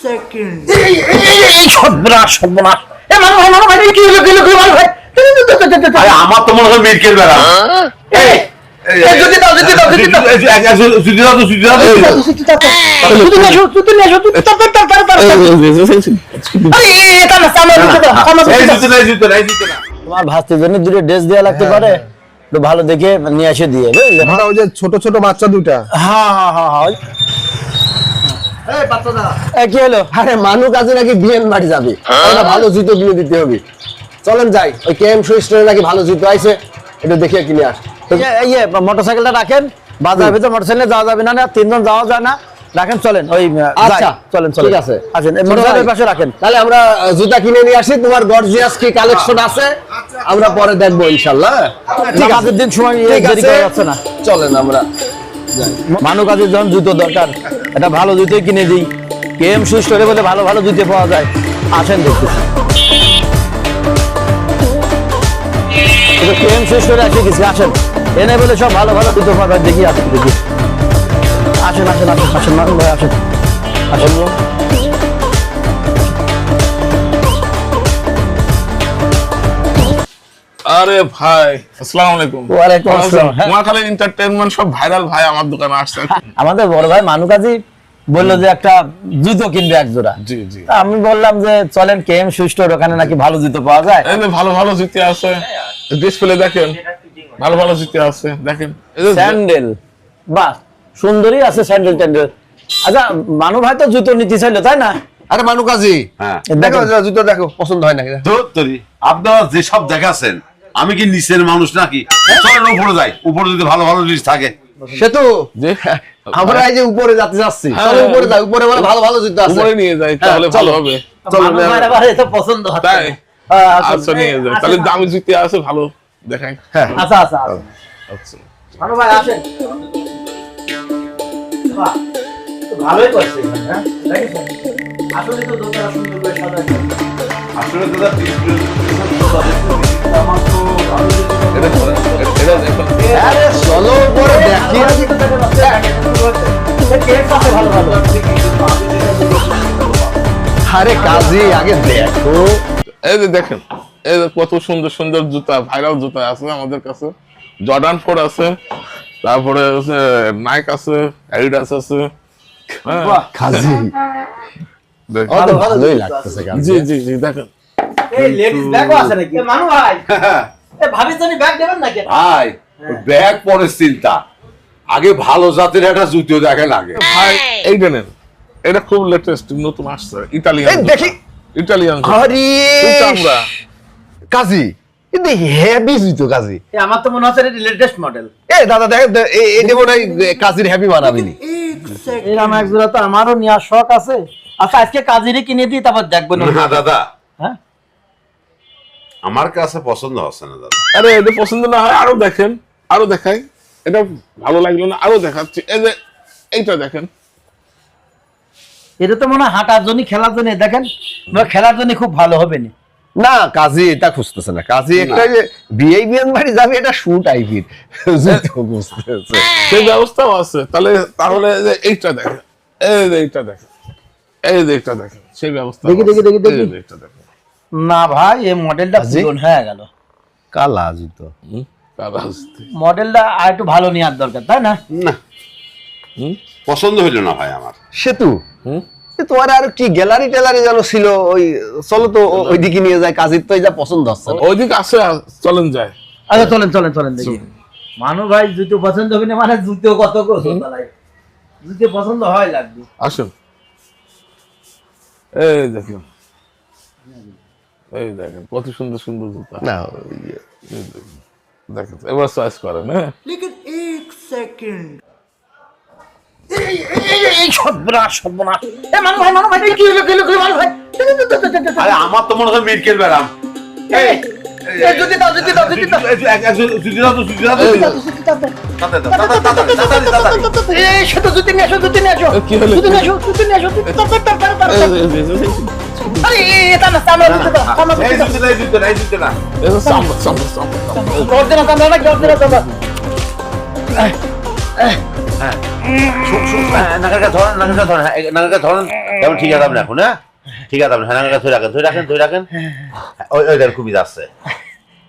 Second. আমার তো মনে হয় মিরকেল বেড়া তোমার ভাস্তির জন্য দুটো ড্রেস দেওয়া লাগতে পারে, একটু ভালো দেখে নিয়ে এসে দিয়ে বুঝলে। হ্যাঁ ওই যে ছোট ছোট বাচ্চা দুটা। কি হলো? আরে মানু কাজে নাকি বিয়ের বাড়ি যাবে, ওরা ভালো জুতো কিনে দিতে হবে। চলেন যাই, ওই কেএম শু স্টোরে নাকি ভালো জুতো আইছে, একটু দেখে কিনে আস। মোটরসাইকেলটা রাখেন, বাজারের ভিতরে মোটরসাইকেলে যাওয়া যাবে না, তিনজন যাওয়া যায় না, রাখেন চলেন। ওই আচ্ছা চলেন ঠিক আছে, আসেন মোটরসাইকেলের পাশে রাখেন। তাহলে আমরা জুতা কিনে নিয়ে আসি, তোমার গর্জিয়াস কি কালেকশন আছে আমরা পরে দেখবো ইনশাআল্লাহ। নামাজের দিন সময় দেরি করা যাচ্ছে না, চলেন আমরা মানু কাজের যখন জুতো দরকার, এটা ভালো জুতোই কিনে দিই। কেএম শু স্টোরে বলে ভালো ভালো জুতো পাওয়া যায়, আসেন দেখতে। কেএম শু স্টোরে আসে কিছু, আসেন এনে বলে সব ভালো ভালো জুতো পাওয়া যায়, দেখি আসেন দেখি। আসেন আসেন আসেন আসেন মানু ভাই আসেন আসেন। আরে ভাই আসসালামু আলাইকুম। ওয়ালাইকুম আসসালাম। নোয়াখালী এন্টারটেইনমেন্ট সব ভাইরাল ভাই আমার দোকানে আসছে। আমাদের বড় ভাই মানু কাজী বললো যে একটা জুতো কিনবে এক জোড়া। জি জি। তা আমি বললাম যে চলেন কেএম শু স্টোর, ওখানে নাকি ভালো জুতো পাওয়া যায়। এই যে ভালো ভালো জুতি আছে, ডিসপ্লে দেখেন, ভালো ভালো জুতি আছে দেখেন। এই যে স্যান্ডেল, বাহ সুন্দরী আছে স্যান্ডেল ট্যান্ডেল। আচ্ছা মানু ভাই তো জুতো নিতে চাইলো তাই না? আরে মানু কাজী হ্যাঁ দেখো জুতো দেখো, পছন্দ হয় নাকি? ধরি আপনারা যেসব দেখাচ্ছেন, আমি কি নিচের মানুষ নাকি? চলেন উপরে যাই, উপরে যদি ভালো ভালো জিনিস থাকে। সেতু যে আমরা এই যে উপরে যেতে যাচ্ছি, চলো উপরে যাই, উপরে বলে ভালো ভালো জুতো আছে। উপরে নিয়ে যাই তাহলে ভালো হবে। মানু ভাইয়ের আবার এটা পছন্দ হচ্ছে তাই না। আচ্ছা নিয়ে যাই, তাহলে দামি জুতি আছে ভালো দেখাই। হ্যাঁ আচ্ছা আচ্ছা আচ্ছা। আচ্ছা মানু ভাই আসেন। বাহ, তো ভালোই করছে এখানে, হ্যাঁ? দেখেছেন? আসলে তো দোকানটা সুন্দর করে সাজানো। আসলে দাদা আমার তো এটা এটা দেখুন। আরে চলো উপরে দেখি। ভালো ভালো। আরে কাজী আগে দেখো। এই যে দেখেন, এই যে কত সুন্দর সুন্দর জুতা, ভাইরাল জুতা আছে আমাদের কাছে। জর্ডান 4 আছে, তারপরে হচ্ছে নাইক আছে, অ্যাডিডাস আছে। হ্যাঁ, কাজী দেখেন। অত ভালোই লাগতেছে কাজী। জি জি জি দেখেন। এই লেডিস ব্যাগও আছে নাকি? মানু ভাই, এ ভাবি জানি ব্যাগ দেবেন নাকি? ভাই ব্যাগ পরে চিন্তা, আগে ভালো জাতের একটা জুতো দেখেন আগে। ভাই এইটা নেন, এটা খুব লেটেস্ট নতুন আসছে, ইতালিয়ান। এই দেখি। ইতালিয়ান আরে আমরা কাজী কিন্তু হেভি জুতো কাজী। এ আমার তো মনে হচ্ছে এটা লেটেস্ট মডেল। এ দাদা দেখেন এই যে মনে হয় কাজীর হেভি বানাবিনি। এরকম এক জোড়া তো আমারও নেওয়ার শখ আছে। আচ্ছা আজকে কাজিরে কিনে দিই, তারপর দেখবো না। না দাদা, হ্যাঁ আমার কাছে পছন্দ হচ্ছে না দাদা। আরে এটা পছন্দ না হয় আরো দেখেন, আরো দেখাই। এটা ভালো লাগলো না আরো দেখাচ্ছি। এই যে এইটা দেখেন, এটা তো মনে হয় হাঁটার জন্য, খেলার জন্য। দেখেন খেলার জন্য খুব ভালো হবে না। না কাজী এটা খুঁজতেছে না, কাজী একটা যে বিয়ে বাড়ি যাবে এটা শু টাইপের জুতো খুঁজতেছে। সেই ব্যবস্থাও আছে। তাহলে এই যে এইটা দেখেন, এই যে এইটা দেখেন, এই যে এইটা দেখেন, সেই ব্যবস্থা দেখি, দেখি, দেখি, দেখি। এই যে এইটা দেখেন। না ভাই, এই মডেলটা পুরনো হয়ে গেল। কালা জুতো। কাদা হস্তি। মডেলটা আর একটু ভালো নেওয়ার দরকার, তাই না? না পছন্দ হইল না ভাই আমার। সেতু তোমার আর কি গ্যালারি ট্যালারি যেন ছিল, ওই চলো তো ওইদিকে নিয়ে যায়, কাজীর তো এটা পছন্দ হচ্ছে না। ওইদিকে আছে, চলেন যায়। আচ্ছা চলেন চলেন চলেন দেখি। মানু ভাই জুতো পছন্দ হবে না মানে জুতো কত জুতো পছন্দ হয় লাগবে। আসুন, এই দেখেন, এই দেখেন কত সুন্দর সুন্দর জুতা। না এই দেখেন, এবার চয়েস করেন। হ্যাঁ लेकिन एक सेकंड। আরে আমার তো মনে হয় মিরকেল বেড়াম। কি হলো? নাগারটা ধরেন নাগারটা ধরেন যেমন ঠিক আছে আপনি এখন হ্যাঁ ঠিক আছে আপনি নাগারটা ধরে রাখেন ওই দেন খুবই যাচ্ছে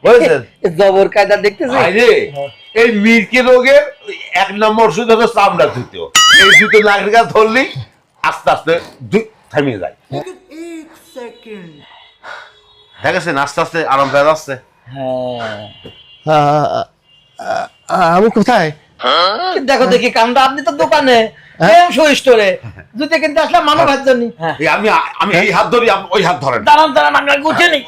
বুঝেছেন জবর কায়দা দেখতেছি ভাইরে এই মিরকি রোগের 1 নম্বর ওষুধ হলো চামড়া জুতো এই জুতো নাকের কাছে ধরলেই আস্তে আস্তে থামিয়ে যায় लेकिन 1 सेकंड দেখেছেন আস্তে আস্তে আরাম পেয়ে যাচ্ছে আমি কোথায় দেখো দেখি কামটা আপনি তো দোকানে শো স্টোরে জুতে কিনতে আসলাম মানব ভাত জন্য এই আমি এই হাত ধরি আপনি ওই হাত ধরেন দাঁড়ান আমরা গুছিয়ে নি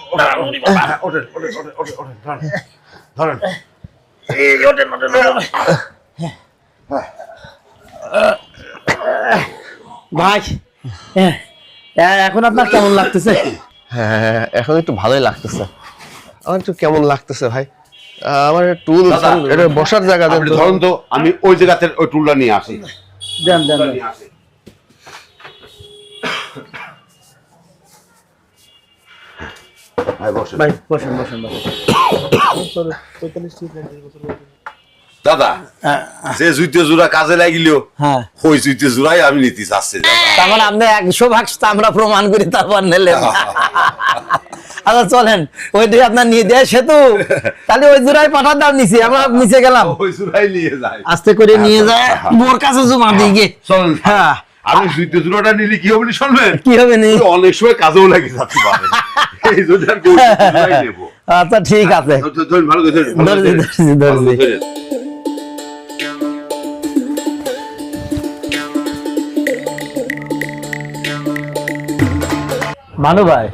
ধরেন ভাই এখন আপনার কেমন লাগতেছে হ্যাঁ এখন একটু ভালোই লাগতেছে আমার একটু কেমন লাগতেছে ভাই আমার টুল এটা বসার জায়গা দেন আপনি তো। ধরুন তো আমি ওই জায়গাতে ওই টুলটা নিয়ে আসি দেন ভাই বসেন ভাই বসেন দাদা যে জুতো জোড়া কাজে লাগিলেও হ্যাঁ ওই জুতো জোড়াই আমি নিতে চাচ্ছি তার মানে আপনি 100% আমরা প্রমাণ করি তারপর নিলেন আচ্ছা চলেন ওইটাই আপনার নিয়ে দেয় সেতু তাহলে ওই জোড়ায় পাঠার দাম নিছি আমরা নিচে গেলাম ওই জোড়াই নিয়ে যায় আস্তে করে নিয়ে যায় মোর কাছে জমা দিয়ে চলেন হ্যাঁ আমি জুতো জোড়াটা নিলে কি হবে শুনবেন কি হবে নি অনেক সময় কাজেও লাগে যাচ্ছে পারে এই জোড়ার জোড়াই নেব আচ্ছা ঠিক আছে ধরুন ভালো করে ধরছি ভানু ভাই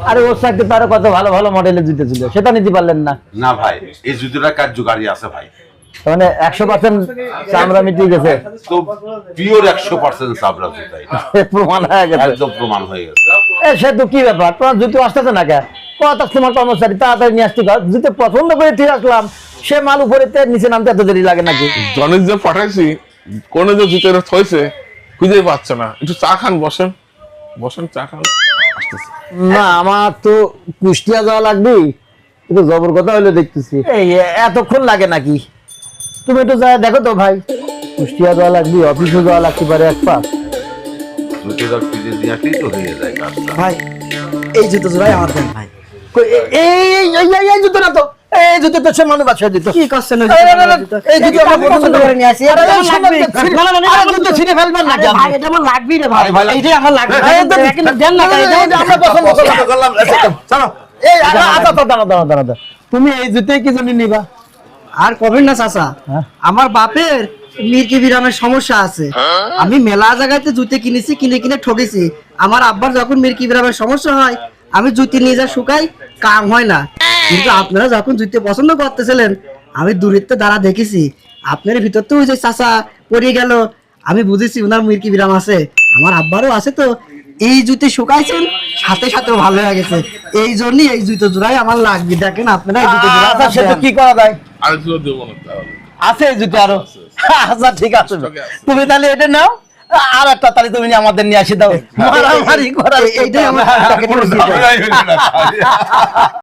আরে ওর সাথে তারও কত ভালো ভালো মডেলের জুতো ছিল সেটা নিতে পারলেন না না ভাই এই জুতোটা কার্যকারী আছে ভাই মানে 100% চামড়া মিটিয়ে গেছে তো পিওর 100% চামড়া জুতো এটা প্রমাণ হয়ে গেছে একদম প্রমাণ হয়ে গেছে সে তো কি ব্যাপার তোমার জুতো আসতেছে না কে কত তোমার কর্মচারী তাড়াতাড়ি নিয়ে আসতে জুতো পছন্দ করে ঠিক আসলাম সে মাল উপরে নিচে নামতে এত দেরি লাগে নাকি জনের যে পাঠাইছি কোনে যে জুতোটা থইছে খুঁজে পাচ্ছে না একটু চা খান বসেন চা খান না আমার তো কুষ্টিয়া যাওয়া লাগবে কিন্তু জবর কথা হইলো দেখতেছি এই এতক্ষণ লাগে নাকি তুমি একটু যা দেখো তো ভাই কুষ্টিয়া যাওয়া লাগবে অফিসে যাওয়া লাগতে পারে এক পাশ জুতোটা খুঁজে দিয়ে আসলেই তো হয়ে যায় কাজটা ভাই এই জুতো জোড়াই আমার দেন ভাই এই জুতো না তো এই জুতো তো সে মানুষ বাচ্চা দিত কি করছেন এই জুতো আমরা পছন্দ করে নিয়ে আসি এটা লাগবে না জুতো ছিঁড়ে ফেলবেন না ভাই এটা আমার লাগবে রে ভাই এইটাই আমার লাগবে কিন্তু দেন না এটা আমরা পছন্দ করলাম চলো এই দাঁড়া তুমি এই জুতোই কি জন্য নিবা আর কবেন না চাচা আমার বাপের মির্কি বিরামের সমস্যা আছে আমি মেলা জায়গাতে জুতে কিনেছি কিনে ঠকেছি আমার আব্বার যখন মির্কি বিরামের সমস্যা হয় আমি জুতি নিয়ে যা শুকাই কাম হয় না কিন্তু আপনারা যখন জুতে পছন্দ করতেছিলেন আমি দূরত্বে দ্বারা দেখেছি আপনার ভিতর তো ওই যে চাচা পড়ে গেল আমি বুঝেছি ওনার মির্কি বিরাম আছে আমার আব্বারও আছে তো এই জুতি শুকাইছেন সাথে সাথে ভালো হয়ে গেছে এই জন্যই এই জুতো জোড়াই আমার লাগবে দেখেন আপনারা এই জুতো জোড়া আচ্ছা সেটা কি করা যায় আর জুতো দেবো না তাহলে আছে এই জুতো আরো আচ্ছা ঠিক আছে তুমি তাহলে এটা নাও আর একটা তাহলে তুমি আমাদের নিয়ে আসি দাও মারামারি করার এইটাই আমার কোনো ঝামেলাই হইলো না।